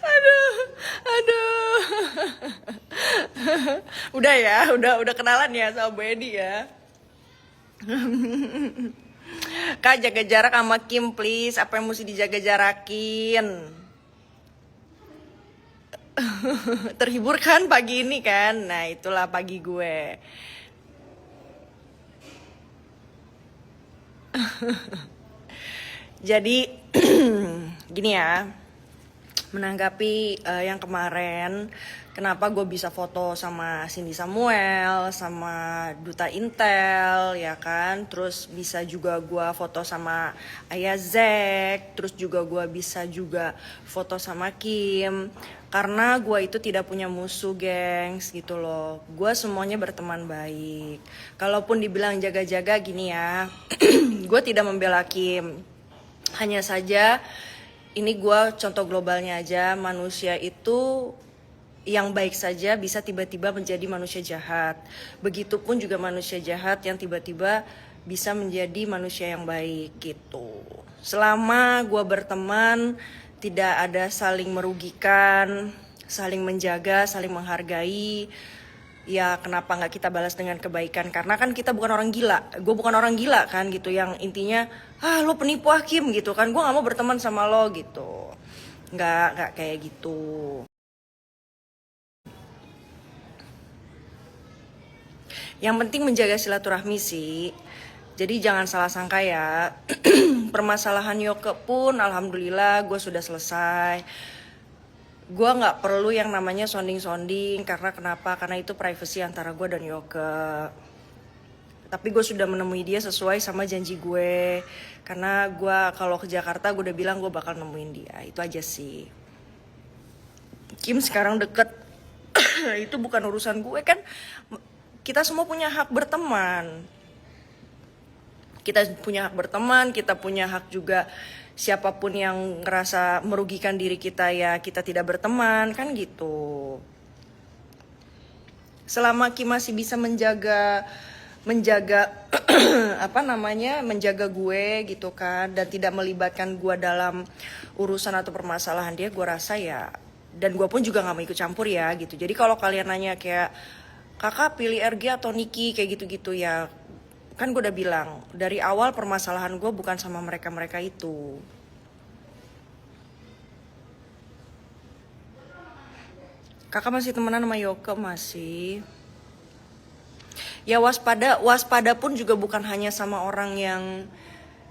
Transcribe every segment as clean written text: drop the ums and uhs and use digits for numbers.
Aduh, aduh. Udah ya, udah kenalan ya sama Bu Edi ya. Kak, jaga jarak sama Kim please. Apa yang mesti dijaga jarakin? Terhibur kan pagi ini kan? Nah, itulah pagi gue. Jadi gini ya, menanggapi yang kemarin, kenapa gue bisa foto sama Cindy Samuel, sama Duta Intel, ya kan? Terus bisa juga gue foto sama Ayah Zack, terus juga gue bisa juga foto sama Kim. Karena gue itu tidak punya musuh, gengs, gitu loh. Gue semuanya berteman baik. Kalaupun dibilang jaga-jaga gini ya, gue tidak membela Kim. Hanya saja ini gue contoh globalnya aja, manusia itu yang baik saja bisa tiba-tiba menjadi manusia jahat. Begitupun juga manusia jahat yang tiba-tiba bisa menjadi manusia yang baik gitu. Selama gue berteman, tidak ada saling merugikan, saling menjaga, saling menghargai. Ya kenapa nggak kita balas dengan kebaikan? Karena kan kita bukan orang gila. Gue bukan orang gila kan gitu. Yang intinya, lo penipu Hakim gitu kan. Gue nggak mau berteman sama lo gitu. Nggak kayak gitu. Yang penting menjaga silaturahmi sih. Jadi jangan salah sangka ya. Permasalahan Yoke pun alhamdulillah gue sudah selesai. Gue nggak perlu yang namanya sounding-sounding. Karena kenapa? Karena itu privacy antara gue dan Yoke. Tapi gue sudah menemui dia sesuai sama janji gue. Karena gue kalau ke Jakarta gue udah bilang gue bakal nemuin dia. Itu aja sih. Kim sekarang deket. Itu bukan urusan gue kan. Kita semua punya hak berteman. Kita punya hak berteman, kita punya hak juga siapapun yang ngerasa merugikan diri kita ya kita tidak berteman, kan gitu. Selama Kim masih bisa menjaga menjaga gue gitu kan, dan tidak melibatkan gue dalam urusan atau permasalahan dia, gue rasa ya, dan gue pun juga nggak mau ikut campur ya gitu. Jadi kalau kalian nanya kayak kakak pilih RG atau Niki kayak gitu-gitu ya, kan gue udah bilang dari awal permasalahan gue bukan sama mereka itu. Kakak masih temenan sama Yoke masih. Ya waspada pun juga bukan hanya sama orang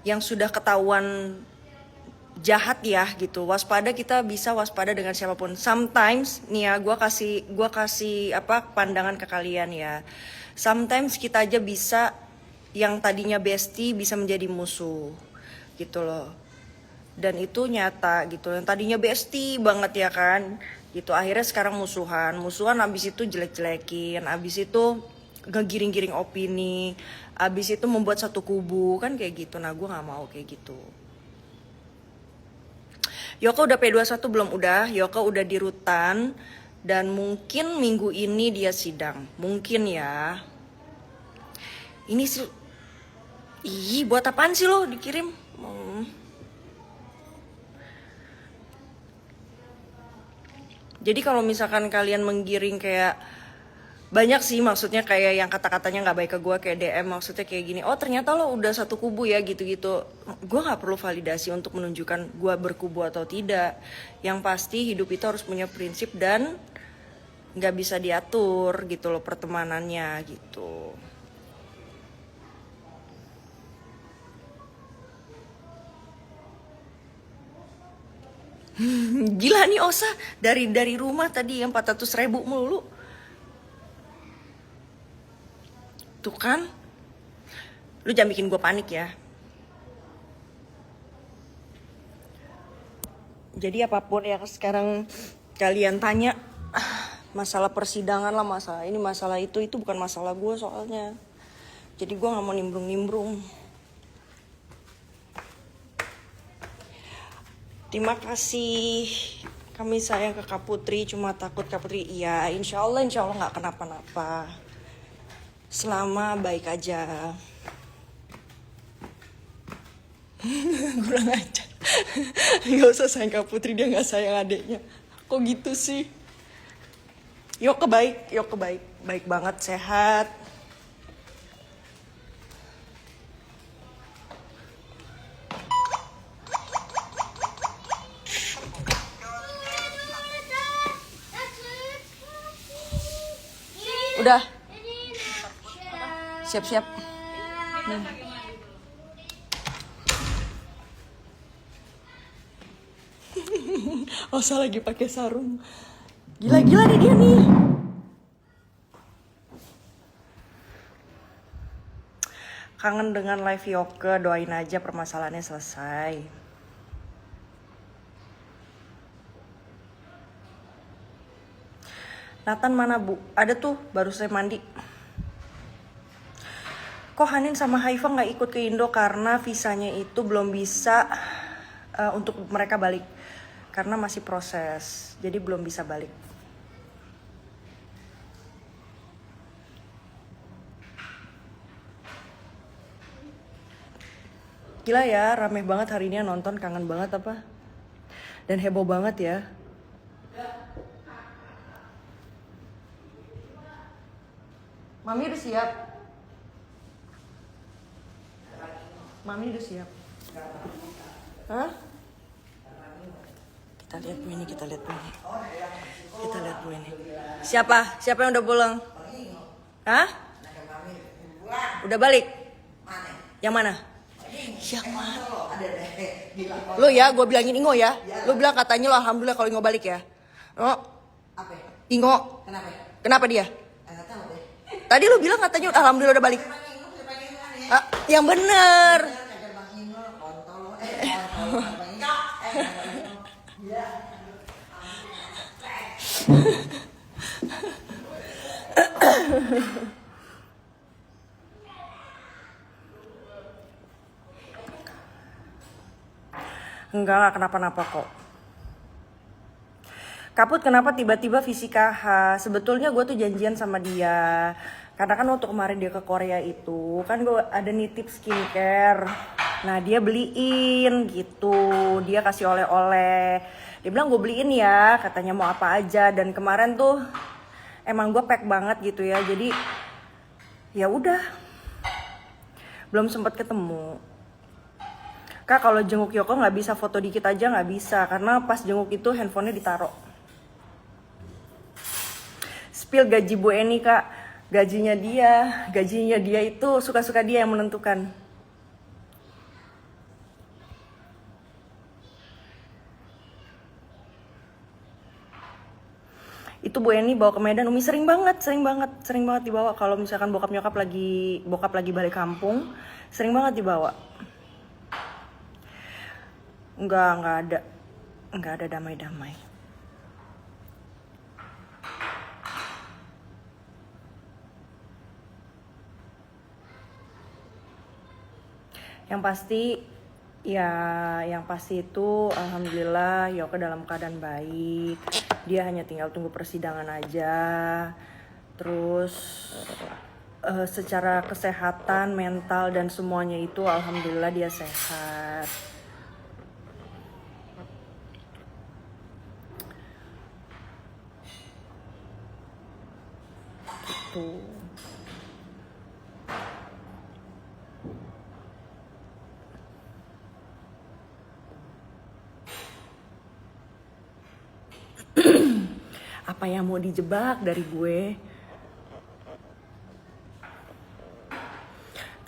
yang sudah ketahuan jahat ya gitu. Waspada kita bisa waspada dengan siapapun. Sometimes nih ya gue kasih pandangan ke kalian ya. Sometimes kita aja bisa yang tadinya bestie bisa menjadi musuh gitu loh. Dan itu nyata gitu. Yang tadinya bestie banget ya kan gitu, akhirnya sekarang musuhan abis itu jelek-jelekin, abis itu ngegiring-giring opini, abis itu membuat satu kubu kan kayak gitu. Nah gue nggak mau kayak gitu. Yoke udah P21 belum? Udah. Yoke udah di rutan dan mungkin minggu ini dia sidang, mungkin ya. Ini sih, buat apaan sih lo dikirim? Jadi kalau misalkan kalian menggiring kayak banyak sih, maksudnya kayak yang kata-katanya nggak baik ke gue kayak DM, maksudnya kayak gini, oh ternyata lo udah satu kubu ya gitu-gitu. Gue nggak perlu validasi untuk menunjukkan gue berkubu atau tidak. Yang pasti hidup itu harus punya prinsip dan nggak bisa diatur gitu loh pertemanannya gitu. Gila nih Osa, dari rumah tadi yang 400.000 mulu. Tuh kan, lu jangan bikin gue panik ya. Jadi apapun yang sekarang kalian tanya, masalah persidangan lah, masalah ini, masalah itu bukan masalah gue soalnya. Jadi gue gak mau nimbrung-nimbrung. Terima kasih. Kami sayang ke Kak Putri, cuma takut Kak Putri. Iya, insya Allah gak kenapa-napa. Selama baik aja. Kurang aja. Gak usah sayang Kak Putri, dia gak sayang adeknya. Kok gitu sih? Yoke baik, Yoke baik. Baik banget, sehat. Udah. Siap-siap. Osa lagi pakai sarung. Gila-gila nih dia nih. Kangen dengan live Yoke, doain aja permasalahannya selesai. Nathan mana Bu? Ada tuh, baru saya mandi. Kok Hanin sama Haifa nggak ikut ke Indo karena visanya itu belum bisa untuk mereka balik. Karena masih proses, jadi belum bisa balik. Gila ya, rame banget hari ini yang nonton, kangen banget apa? Dan heboh banget ya. Mami udah siap? Mami udah siap? Hah? Kita lihat Bu ini, kita lihat Bu ini. Kita lihat Bu ini. Siapa? Siapa yang udah pulang? Hah? Udah balik? Yang mana? Yang mana? Lo ya, gue bilangin Ingo ya. Lo bilang katanya lo alhamdulillah kalau Ingo balik ya. Oh, Ingo. Kenapa dia? Tadi lo bilang katanya alhamdulillah udah balik. Ah, yang bener. Enggak kenapa-napa kok. Kaput kenapa tiba-tiba fisika sebetulnya gue tuh janjian sama dia. Karena kan waktu kemarin dia ke Korea itu kan gue ada nitip skincare. Nah dia beliin gitu, dia kasih oleh-oleh. Dia bilang gue beliin ya, katanya mau apa aja. Dan kemarin tuh emang gue pack banget gitu ya. Jadi ya udah, belum sempat ketemu. Kak kalau jenguk Yoko nggak bisa foto dikit aja, nggak bisa karena pas jenguk itu handphonenya ditaruh. Spill gaji Bu Eni Kak, gajinya dia itu suka-suka dia yang menentukan. Itu Bu Eni bawa ke Medan, Umi sering banget dibawa kalau misalkan bokap lagi balik kampung, sering banget dibawa. Enggak ada damai-damai. Yang pasti itu alhamdulillah Yoke dalam keadaan baik. Dia hanya tinggal tunggu persidangan aja. Terus secara kesehatan, mental dan semuanya itu alhamdulillah dia sehat. Gitu. Apa yang mau dijebak dari gue?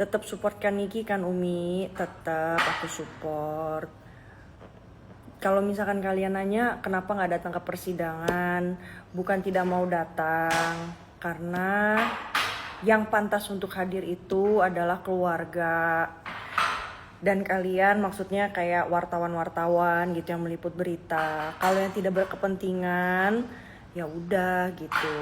Tetap support kan Niki kan Umi, tetap aku support. Kalau misalkan kalian nanya kenapa nggak datang ke persidangan, bukan tidak mau datang, karena yang pantas untuk hadir itu adalah keluarga. Dan kalian maksudnya kayak wartawan-wartawan gitu yang meliput berita. Kalau yang tidak berkepentingan, ya udah gitu.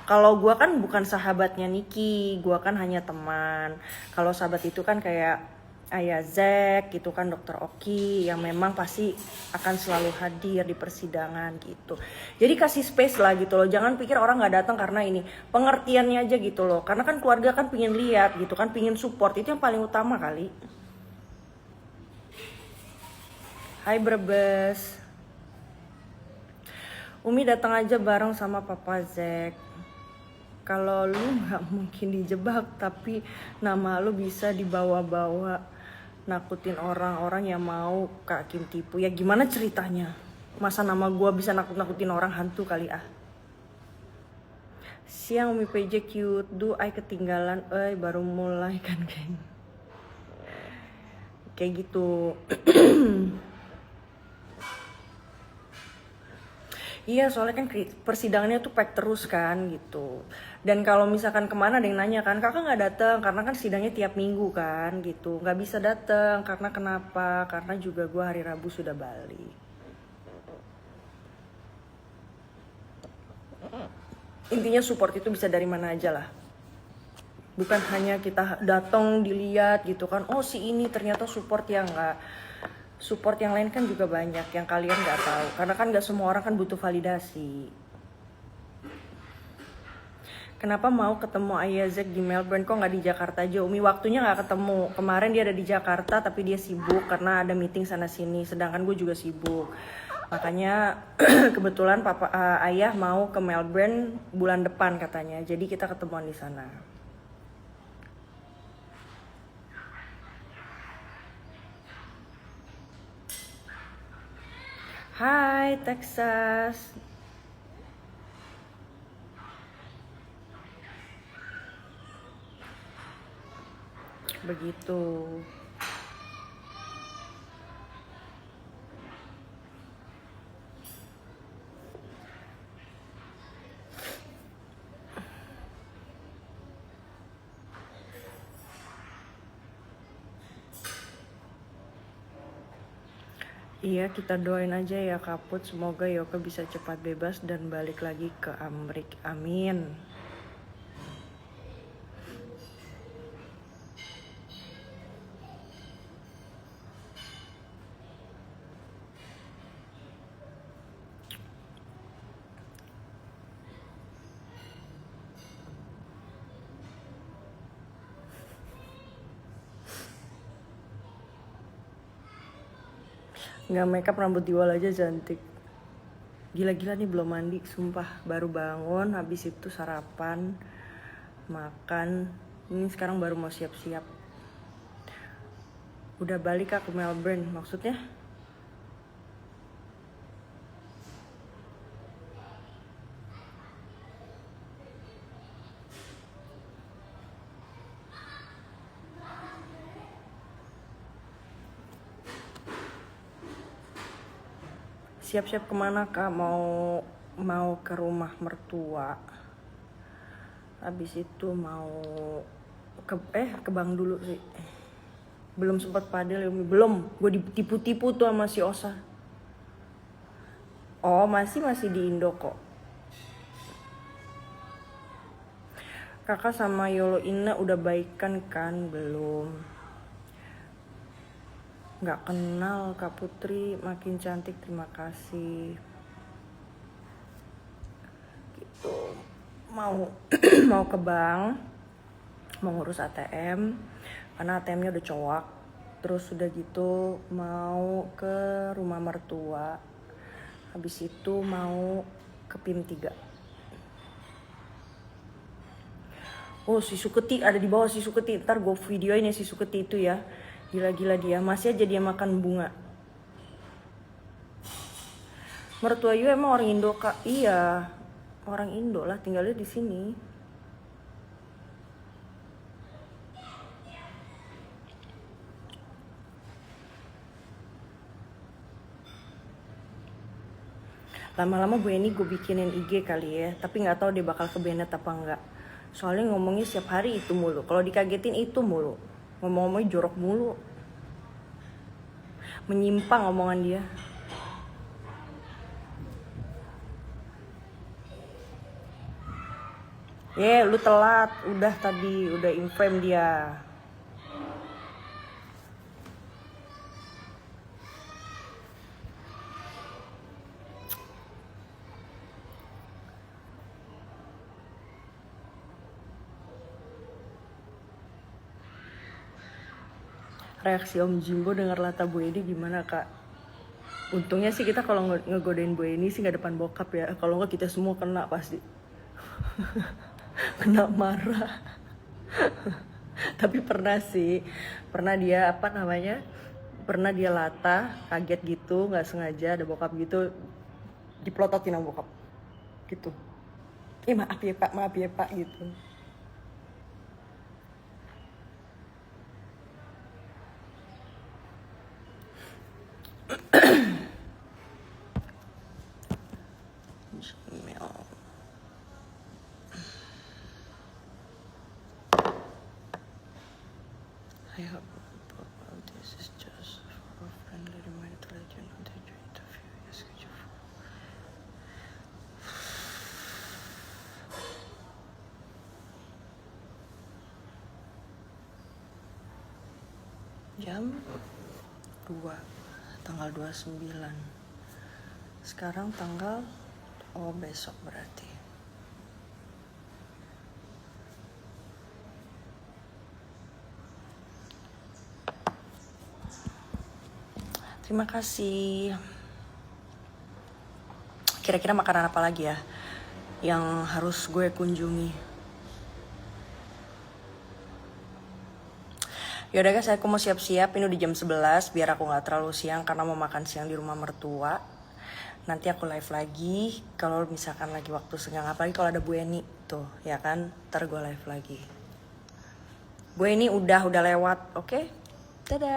Kalau gue kan bukan sahabatnya Niki, gue kan hanya teman. Kalau sahabat itu kan kayak Ayah Zack gitu kan, Dokter Oki yang memang pasti akan selalu hadir di persidangan gitu. Jadi kasih space lah gitu loh, jangan pikir orang nggak datang karena ini, pengertiannya aja gitu loh. Karena kan keluarga kan pingin lihat gitu kan, pingin support, itu yang paling utama kali. Hai Brebes. Umi datang aja bareng sama Papa Zack. Kalau lu nggak mungkin dijebak, tapi nama lu bisa dibawa-bawa, nakutin orang-orang yang mau Kak Kim tipu. Ya gimana ceritanya? Masa nama gua bisa nakut-nakutin orang, hantu kali ah. Siang Umi PJ cute, ai ketinggalan, baru mulai kan geng. Kayak gitu. Iya, soalnya kan persidangannya tuh pack terus kan gitu. Dan kalau misalkan kemana ada yang nanya kan, kakak nggak datang karena kan sidangnya tiap minggu kan gitu. Nggak bisa datang karena kenapa? Karena juga gue hari Rabu sudah balik. Intinya support itu bisa dari mana aja lah. Bukan hanya kita datang dilihat gitu kan, oh si ini ternyata support yang nggak. Support yang lain kan juga banyak yang kalian nggak tahu, karena kan nggak semua orang kan butuh validasi. Kenapa mau ketemu Ayah Zack di Melbourne, kok nggak di Jakarta aja? Umi waktunya nggak ketemu. Kemarin dia ada di Jakarta tapi dia sibuk karena ada meeting sana sini, sedangkan gue juga sibuk. Makanya kebetulan ayah mau ke Melbourne bulan depan katanya, jadi kita ketemuan di sana. Hai Texas. Begitu. Iya, kita doain aja ya Kaput, semoga Yoka bisa cepat bebas dan balik lagi ke Amrik. Amin. Nggak makeup, rambut Diwal aja cantik. Gila-gila nih belum mandi, sumpah. Baru bangun, habis itu sarapan, makan. Ini sekarang baru mau siap-siap. Udah balik ke Melbourne, maksudnya? Siap-siap kemana kak? Mau ke rumah mertua. Habis itu mau ke bank dulu sih. Belum sempat padel ya, belum. Gue ditipu-tipu tuh sama si Osa. Oh, masih di Indo kok. Kakak sama Yolo Ina udah baikan kan? Belum. Nggak kenal Kak Putri, makin cantik, terima kasih. Gitu. Mau mau ke bank, mau ngurus ATM karena ATM-nya udah cowok. Terus udah gitu mau ke rumah mertua. Habis itu mau ke PIM 3. Oh, si Suketi ada di bawah, si Suketi. Ntar gue videoin ya si Suketi itu ya. Gila-gila dia, masih aja dia makan bunga. Mertua Yu emang orang Indo kak? Iya, orang Indo lah, tinggalnya di sini. Lama-lama Bu Eni gue bikinin IG kali ya, tapi nggak tahu dia bakal kebenet apa enggak. Soalnya ngomongnya setiap hari itu mulu. Kalau dikagetin itu mulu. Ngomong-ngomongnya jorok mulu. Menyimpang omongan dia. Lu telat. Udah tadi, udah in-frame dia. Reaksi Om Jimbo dengar Lata Bu Edi gimana kak? Untungnya sih kita kalau ngegodain Bu ini sih nggak depan bokap ya. Kalau nggak kita semua kena pasti. Kena marah. Tapi pernah sih, pernah dia apa namanya? Pernah dia latah, kaget gitu, nggak sengaja ada bokap gitu, dipelototin sama bokap, gitu. Maaf ya pak gitu. Gmail. I hope this is just for a friendly reminder to let you know that your interview is scheduled for jam 2, tanggal 29. Sekarang tanggal, oh besok berarti. Terima kasih. Kira-kira makanan apa lagi ya yang harus gue kunjungi? Yaudah guys, aku mau siap-siap. Ini udah jam 11 biar aku gak terlalu siang karena mau makan siang di rumah mertua. Nanti aku live lagi kalau misalkan lagi waktu senggang, apalagi kalau ada Bu Eni tuh, ya kan? Ntar gue live lagi. Bu Eni udah lewat, oke? Dadah.